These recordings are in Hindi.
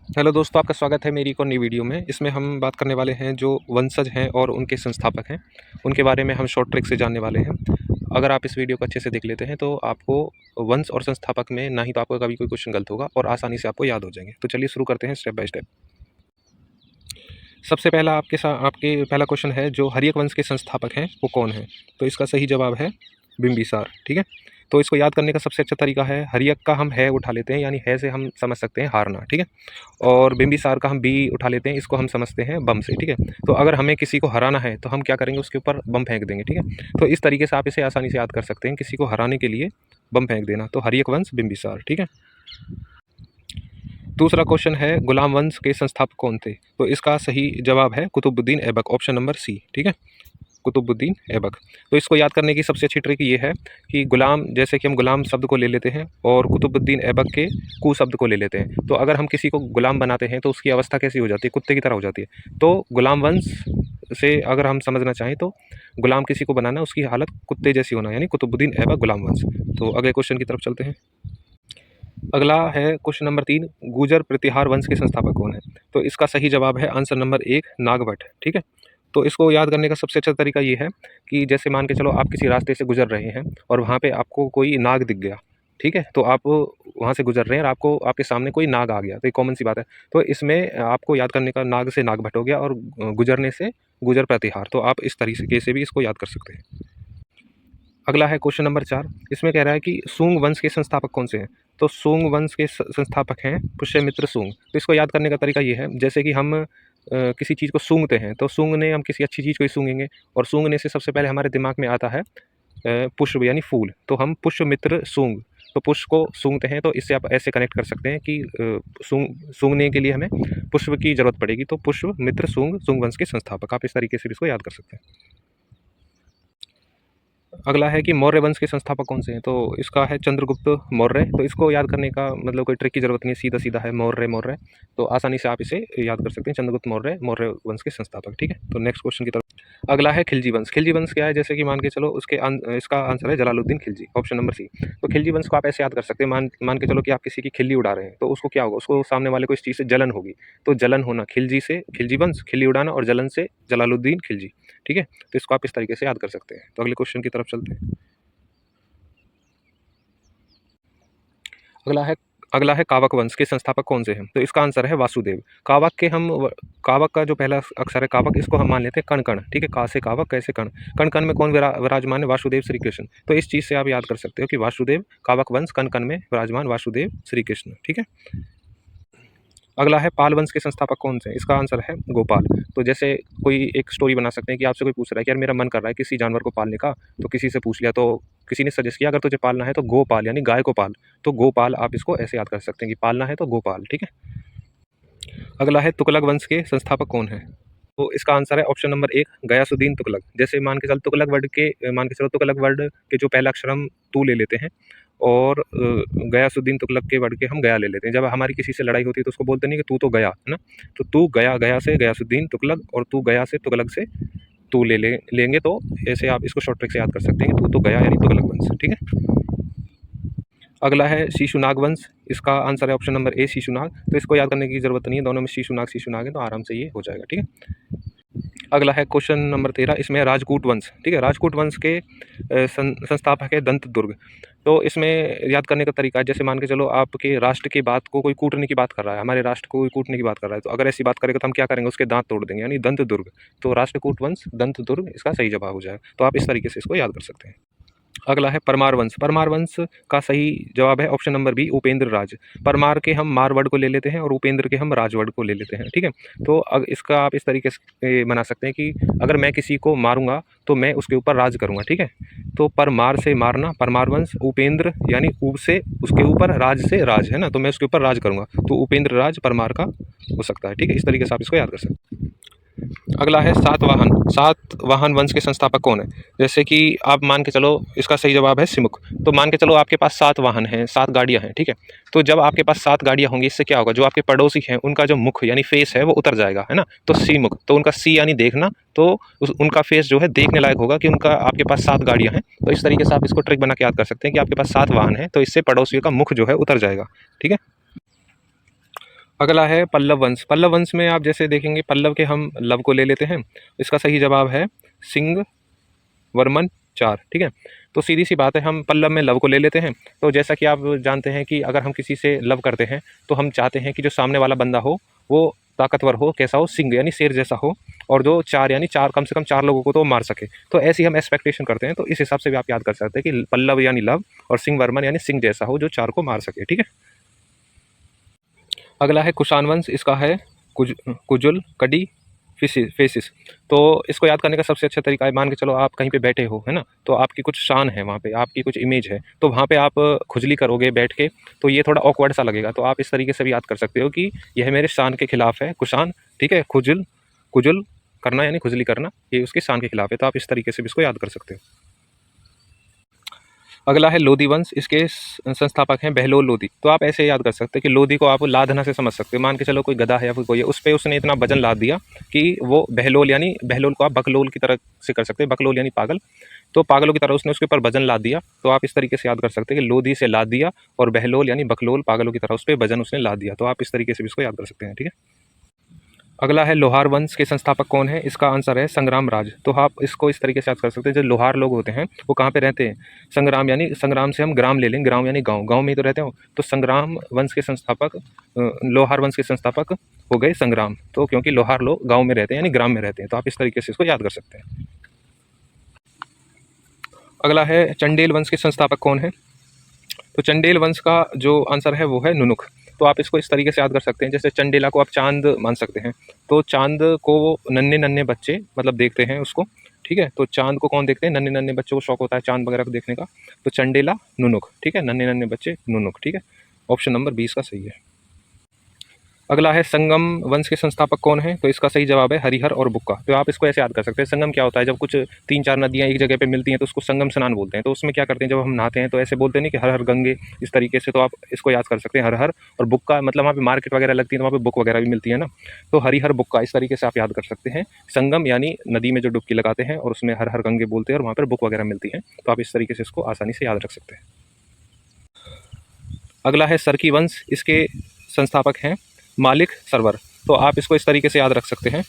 हेलो दोस्तों, आपका स्वागत है मेरी एक और नई वीडियो में। इसमें हम बात करने वाले हैं जो वंशज हैं और उनके संस्थापक हैं, उनके बारे में हम शॉर्ट ट्रिक से जानने वाले हैं। अगर आप इस वीडियो को अच्छे से देख लेते हैं तो आपको वंश और संस्थापक में ना ही तो आपका कभी कोई क्वेश्चन गलत होगा और आसानी से आपको याद हो जाएंगे। तो चलिए शुरू करते हैं स्टेप बाय स्टेप। सबसे पहला आपके पहला क्वेश्चन है, जो हर्यक वंश के संस्थापक हैं वो कौन है? तो इसका सही जवाब है बिंबिसार। ठीक है, तो इसको याद करने का सबसे अच्छा तरीका है, हर्यक का हम है उठा लेते हैं, यानी है से हम समझ सकते हैं हारना। ठीक है, और बिंबिसार का हम बी उठा लेते हैं, इसको हम समझते हैं बम से। ठीक है, तो अगर हमें किसी को हराना है तो हम क्या करेंगे, उसके ऊपर बम फेंक देंगे। ठीक है, तो इस तरीके से आप इसे आसानी से याद कर सकते हैं, किसी को हराने के लिए बम फेंक देना। तो हर्यक वंश बिंबिसार। ठीक है, दूसरा क्वेश्चन है, गुलाम वंश के संस्थापक कौन थे? तो इसका सही जवाब है Qutbuddin Aibak, option number C. ठीक है, कुतुबुद्दीन ऐबक। तो इसको याद करने की सबसे अच्छी ट्रिक ये है कि गुलाम, जैसे कि हम गुलाम शब्द को ले लेते हैं और कुतुबुद्दीन ऐबक के कु शब्द को ले लेते हैं, तो अगर हम किसी को गुलाम बनाते हैं तो उसकी अवस्था कैसी हो जाती है? कुत्ते की तरह हो जाती है। तो गुलाम वंश से अगर हम समझना चाहें तो गुलाम किसी को बनाना, उसकी हालत कुत्ते जैसी होना, यानी कुतुबुद्दीन ऐबक गुलाम वंश। तो अगले क्वेश्चन की तरफ चलते हैं। अगला है क्वेश्चन नंबर 3, गुर्जर प्रतिहार वंश के संस्थापक कौन है? तो इसका सही जवाब है आंसर नंबर 1, नागभट्ट। ठीक है, तो इसको याद करने का सबसे अच्छा तरीका ये है कि जैसे मान के चलो आप किसी रास्ते से गुजर रहे हैं और वहाँ पे आपको कोई नाग दिख गया। ठीक है, तो आप वहाँ से गुजर रहे हैं और आपको आपके सामने कोई नाग आ गया, तो ये कॉमन सी बात है। तो इसमें आपको याद करने का, नाग से नागभट्ट हो गया और गुजरने से गुजर प्रतिहार। तो आप इस तरीके से भी इसको याद कर सकते हैं। अगला है क्वेश्चन नंबर 4, इसमें कह रहा है कि सूंग वंश के संस्थापक कौन से हैं? तो सूंग वंश के संस्थापक हैं पुष्यमित्र सूंग। तो इसको याद करने का तरीका ये है, जैसे कि हम किसी चीज़ को सूंघते हैं, तो सूंघने, हम किसी अच्छी चीज़ को ही सूंघेंगे और सूंघने से सबसे पहले हमारे दिमाग में आता है पुष्प यानी फूल, तो हम पुष्यमित्र सूंग, तो पुष्प को सूंघते हैं। तो इससे आप ऐसे कनेक्ट कर सकते हैं कि सूंघने के लिए हमें पुष्प की जरूरत पड़ेगी, तो पुष्यमित्र सूंग, सूंग वंश के संस्थापक। आप इस तरीके से भी इसको याद कर सकते हैं। अगला है कि मौर्य वंश के संस्थापक कौन से हैं? तो इसका है चंद्रगुप्त मौर्य। तो इसको याद करने का मतलब कोई ट्रिक की जरूरत नहीं है, सीधा सीधा है मौर्य मौर्य। तो आसानी से आप इसे याद कर सकते हैं, चंद्रगुप्त मौर्य, मौर्य वंश के संस्थापक। ठीक है, तो नेक्स्ट क्वेश्चन की तरफ। अगला है खिलजी वंश। खिलजी वंश क्या है? जैसे कि मान के चलो इसका आंसर है Jalaluddin Khilji, option number C. तो खिलजी वंश को आप ऐसे याद कर सकते हैं, मान के चलो कि आप किसी की खिल्ली उड़ा रहे हैं, तो उसको क्या होगा, उसको सामने वाले को इस चीज़ से जलन होगी। तो जलन होना, खिलजी से खिलजी वंश, खिल्ली उड़ाना, और जलन से जलालुद्दीन खिलजी। ठीक है, तो इसको आप इस तरीके से याद कर सकते हैं। तो अगले क्वेश्चन की तरफ चलते हैं। अगला है अगला है कावक वंश के संस्थापक कौन से हैं? तो इसका आंसर है वासुदेव। कावक का जो पहला अक्षर है कावक, इसको हम मान लेते हैं कण कण। ठीक है, का से कावक, कैसे कण, कण कण में कौन विराजमान है? वासुदेव श्री कृष्ण। तो इस चीज़ से आप याद कर सकते हो कि वासुदेव, कावक वंश, कण कण में विराजमान वासुदेव श्री कृष्ण। ठीक है, अगला है पाल वंश के संस्थापक कौन से हैं? इसका आंसर है गोपाल। तो जैसे कोई एक स्टोरी बना सकते हैं कि आपसे कोई पूछ रहा है कि यार मेरा मन कर रहा है किसी जानवर को पालने का, तो किसी से पूछ लिया, तो किसी ने सजेस्ट किया अगर तुझे पालना है तो गोपाल, यानी गाय को पाल। तो गोपाल, आप इसको ऐसे याद कर सकते हैं कि पालना है तो गोपाल। ठीक है, अगला है तुगलक वंश के संस्थापक कौन है? तो इसका आंसर है ऑप्शन नंबर 1, गयासुद्दीन तुगलक। जैसे मान के चलो तुगलक वर्ड के जो पहला अक्षर हम तू ले लेते हैं, और गयासुद्दीन तुगलक के वर्ड के हम गया ले लेते हैं। जब हमारी किसी से लड़ाई होती है तो उसको बोलते नहीं कि तू तो गया है ना, तो तू गया, गया से गयासुद्दीन तुगलक, और तू गया से तुगलक से तू लेंगे, तो ऐसे आप इसको शॉर्ट ट्रिक से याद कर सकते हैं कि तू तो गया यानी तुगलक वंश। ठीक है, अगला है शीशुनाग वंश। इसका आंसर है ऑप्शन नंबर ए, शीशुनाग। तो इसको याद करने की जरूरत नहीं है, दोनों में शीशुनाग है, तो आराम से ये हो जाएगा। ठीक है, अगला है क्वेश्चन नंबर 13, इसमें राजकूट वंश। ठीक है, राजकूट वंश के संस्थापक है दंत दुर्ग। तो इसमें याद करने का तरीका है, जैसे मान के चलो आपके राष्ट्र की बात को कोई कूटने की बात कर रहा है, हमारे राष्ट्र को कोई कूटने की बात कर रहा है, तो अगर ऐसी बात करेगा तो हम क्या करेंगे, उसके दांत तोड़ देंगे, यानी दंत दुर्ग। तो राष्ट्रकूट वंश, दंत दुर्ग इसका सही जवाब हो जाएगा। तो आप इस तरीके से इसको याद कर सकते हैं। अगला है परमार वंश। परमार वंश का सही जवाब है ऑप्शन नंबर बी, उपेंद्र राज। परमार के हम मार वर्ड को ले लेते हैं और उपेंद्र के हम राज वर्ड को ले लेते हैं। ठीक है, तो इसका आप इस तरीके से बना सकते हैं कि अगर मैं किसी को मारूंगा तो मैं उसके ऊपर राज करूंगा। ठीक है, तो परमार से मारना, परमार वंश, उपेंद्र यानी ऊब से उसके ऊपर, राज से राज है ना, तो मैं उसके ऊपर राज करूंगा, तो उपेंद्र राज परमार का हो सकता है। ठीक है, इस तरीके से आप इसको याद कर सकते हैं। अगला है सातवाहन। सातवाहन वंश के संस्थापक कौन है? जैसे कि आप मान के चलो, इसका सही जवाब है सिमुक। तो मान के चलो आपके पास 7 वाहन हैं, 7 गाड़ियां हैं। ठीक है, तो जब आपके पास 7 गाड़ियां होंगी, इससे क्या होगा, जो आपके पड़ोसी हैं उनका जो मुख यानी फेस है वो उतर जाएगा, है ना। तो सीमुख, तो उनका सी यानी देखना, तो उनका फेस जो है देखने लायक होगा कि उनका आपके पास 7 गाड़ियां हैं। तो इस तरीके से आप इसको ट्रिक बना के याद कर सकते हैं कि आपके पास 7 वाहन हैं, तो इससे पड़ोसियों का मुख जो है उतर जाएगा। ठीक है, अगला है पल्लव वंश। पल्लव वंश में आप जैसे देखेंगे पल्लव के हम लव को ले लेते हैं, इसका सही जवाब है सिंह वर्मन 4, ठीक है। तो सीधी सी बात है, हम पल्लव में लव को ले लेते हैं। तो जैसा कि आप जानते हैं कि अगर हम किसी से लव करते हैं तो हम चाहते हैं कि जो सामने वाला बंदा हो वो ताकतवर हो, कैसा हो, सिंह यानी शेर जैसा हो, और जो 4 यानी 4 कम से कम 4 लोगों को तो मार सके। तो ऐसी हम एक्सपेक्टेशन करते हैं। तो इस हिसाब से भी आप याद कर सकते हैं कि पल्लव यानी लव और सिंह वर्मन यानी सिंह जैसा हो जो 4 को मार सके, ठीक है। अगला है कुषाण वंश। इसका है कुजुल कडी फेसिस। तो इसको याद करने का सबसे अच्छा तरीका है, मान के चलो आप कहीं पे बैठे हो, है ना, तो आपकी कुछ शान है वहाँ पे, आपकी कुछ इमेज है, तो वहाँ पे आप खुजली करोगे बैठ के, तो ये थोड़ा ऑकवर्ड सा लगेगा। तो आप इस तरीके से भी याद कर सकते हो कि यह मेरे शान के खिलाफ है, कुषाण, ठीक है। खुजुल कुजुल करना यानी खुजली करना, ये उसके शान के खिलाफ है। तो आप इस तरीके से भी इसको याद कर सकते हो। अगला है लोधी वंश। इसके संस्थापक हैं बहलोल लोधी। तो आप ऐसे याद कर सकते हैं कि लोधी को आप लादना से समझ सकते हो। मान के चलो कोई गधा है या फिर कोई है, उस पर उसने इतना वजन लाद दिया कि वो बहलोल, यानी बहलोल को आप बकलोल की तरह से कर सकते हैं, बकलोल यानी पागल। तो पागलों की तरह उसने उसके ऊपर वजन लाद दिया। तो आप इस तरीके से याद कर सकते हैं कि लोधी से लाद दिया, और बहलोल यानी बकलोल पागलों की तरह उस पर वजन उसने लाद दिया। तो आप इस तरीके से भी इसको याद कर सकते हैं, ठीक है। अगला है लोहार वंश के संस्थापक कौन है। इसका आंसर है संग्राम राज। तो आप इसको इस तरीके से याद कर सकते हैं, जो लोहार लोग होते हैं वो कहाँ पे रहते हैं, संग्राम, यानी संग्राम से हम ग्राम ले लें, ग्राम यानी गांव, गांव में ही तो रहते हो। तो संग्राम वंश के संस्थापक, लोहार वंश के संस्थापक हो गए संग्राम। तो क्योंकि लोहार लोग गाँव में रहते हैं यानी ग्राम में रहते हैं, तो आप इस तरीके से इसको याद कर सकते हैं। अगला है चंडेल वंश के संस्थापक कौन है। तो चंडेल वंश का जो आंसर है वो है नुनुक। तो आप इसको इस तरीके से याद कर सकते हैं, जैसे चंडेला को आप चांद मान सकते हैं, तो चांद को नन्हे नन्हे बच्चे मतलब देखते हैं उसको, ठीक है। तो चांद को कौन देखते हैं, नन्हे नन्हे बच्चों को शौक होता है चांद वगैरह को देखने का। तो चंडेला नुनुक, ठीक है, नन्हे नन्हे बच्चे नुनुक, ठीक है। ऑप्शन नंबर 20 का सही है। अगला है संगम वंश के संस्थापक कौन है। तो इसका सही जवाब है हरिहर और बुक्का। तो आप इसको ऐसे याद कर सकते हैं, संगम क्या होता है, जब कुछ 3-4 नदियाँ एक जगह पे मिलती हैं तो उसको संगम स्नान बोलते हैं। तो उसमें क्या करते हैं, जब हम नहाते हैं तो ऐसे बोलते नहीं कि हर हर गंगे, इस तरीके से। तो आप इसको याद कर सकते हैं हर हर, और बुक्का मतलब वहाँ पे मार्केट वगैरह लगती है तो वहाँ पे बुक वगैरह भी मिलती है ना, तो हरिहर बुक्का, इस तरीके से आप याद कर सकते हैं। संगम यानी नदी में जो डुबकी लगाते हैं और उसमें हर हर गंगे बोलते हैं और वहाँ पर बुक वगैरह मिलती है। तो आप इस तरीके से इसको आसानी से याद रख सकते हैं। अगला है सरकी वंश। इसके संस्थापक हैं मालिक सरवर। तो आप इसको इस तरीके से याद रख सकते हैं।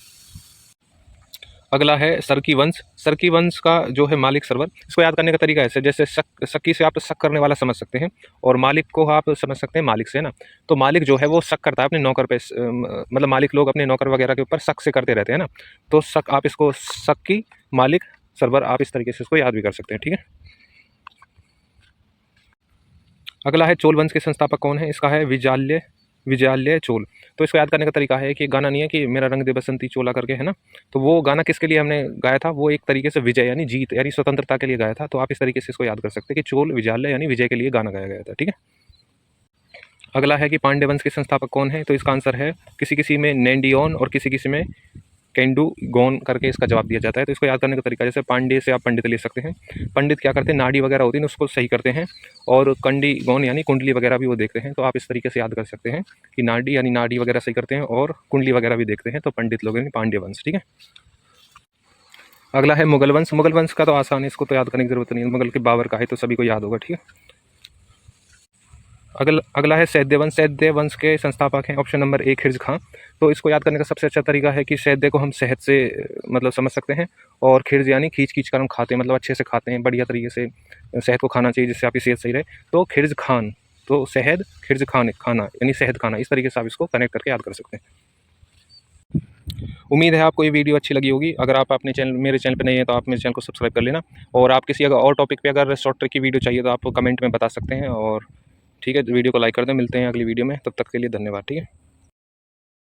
अगला है सरकी वंश। सरकी वंश का जो है मालिक सरवर, इसको याद करने का तरीका ऐसे, जैसे सक्की से आप शक करने वाला समझ सकते हैं, और मालिक को आप समझ सकते हैं मालिक से, है ना। तो मालिक जो है वो शक करता है अपने नौकर पे, मतलब मालिक लोग अपने नौकर वगैरह के ऊपर शक से करते रहते हैं ना। तो शक, आप इसको सक्की मालिक सरवर, आप इस तरीके से इसको याद भी कर सकते हैं, ठीक है। अगला है चोल वंश के संस्थापक कौन है। इसका है विजयालय चोल। तो इसको याद करने का तरीका है कि गाना नहीं है कि मेरा रंग दे बसंती चोला करके, है ना। तो वो गाना किसके लिए हमने गाया था, वो एक तरीके से विजय यानी जीत यानी स्वतंत्रता के लिए गाया था। तो आप इस तरीके से इसको याद कर सकते हैं कि चोल विजयालय यानी विजय के लिए गाना गाया गया था, ठीक है। अगला है कि पांड्य वंश के संस्थापक कौन है। तो इसका आंसर है किसी किसी में नेंडियोन और किसी किसी में कैंडू गौन करके इसका जवाब दिया जाता है। तो इसको याद करने का तरीका, जैसे पांडे से आप पंडित ले सकते हैं। पंडित क्या करते हैं, नाड़ी वगैरह होती है उसको सही करते हैं, और कंडी गौन यानी कुंडली वगैरह भी वो देखते हैं। तो आप इस तरीके से याद कर सकते हैं कि नाड़ी यानी नाड़ी वगैरह सही करते हैं और कुंडली वगैरह भी देखते हैं। तो पंडित लोग यानी पांड्य वंश, ठीक है। अगला है मुगल वंश। मुगल वंश का तो आसान है, इसको तो याद करने की जरूरत नहीं है, मुगल के बाबर का है तो सभी को याद होगा, ठीक है। अगला है सैद्य वंश। सैद्य वंश के संस्थापक हैं ऑप्शन नंबर 1 खिर्ज खां। तो इसको याद करने का सबसे अच्छा तरीका है कि सैद्य को हम शहद से मतलब समझ सकते हैं, और खिर्ज यानी खींच खींच कर हम खाते हैं, मतलब अच्छे से खाते हैं, बढ़िया तरीके से शहद को खाना चाहिए जिससे आपकी सेहत सही रहे। तो खिर्ज खान, तो शहद खिर्ज खान खाना यानी शहद खाना, इस तरीके से आप इसको कनेक्ट करके याद कर सकते हैं। उम्मीद है आपको ये वीडियो अच्छी लगी होगी। अगर आप अपने चैनल मेरे चैनल पर नहीं है तो आप मेरे चैनल को सब्सक्राइब कर लेना, और आप किसी अगर और टॉपिक पे अगर शॉर्ट ट्रिक की वीडियो चाहिए तो आप कमेंट में बता सकते हैं। और ठीक है, वीडियो को लाइक कर दें। मिलते हैं अगली वीडियो में, तब तक के लिए धन्यवाद, ठीक है।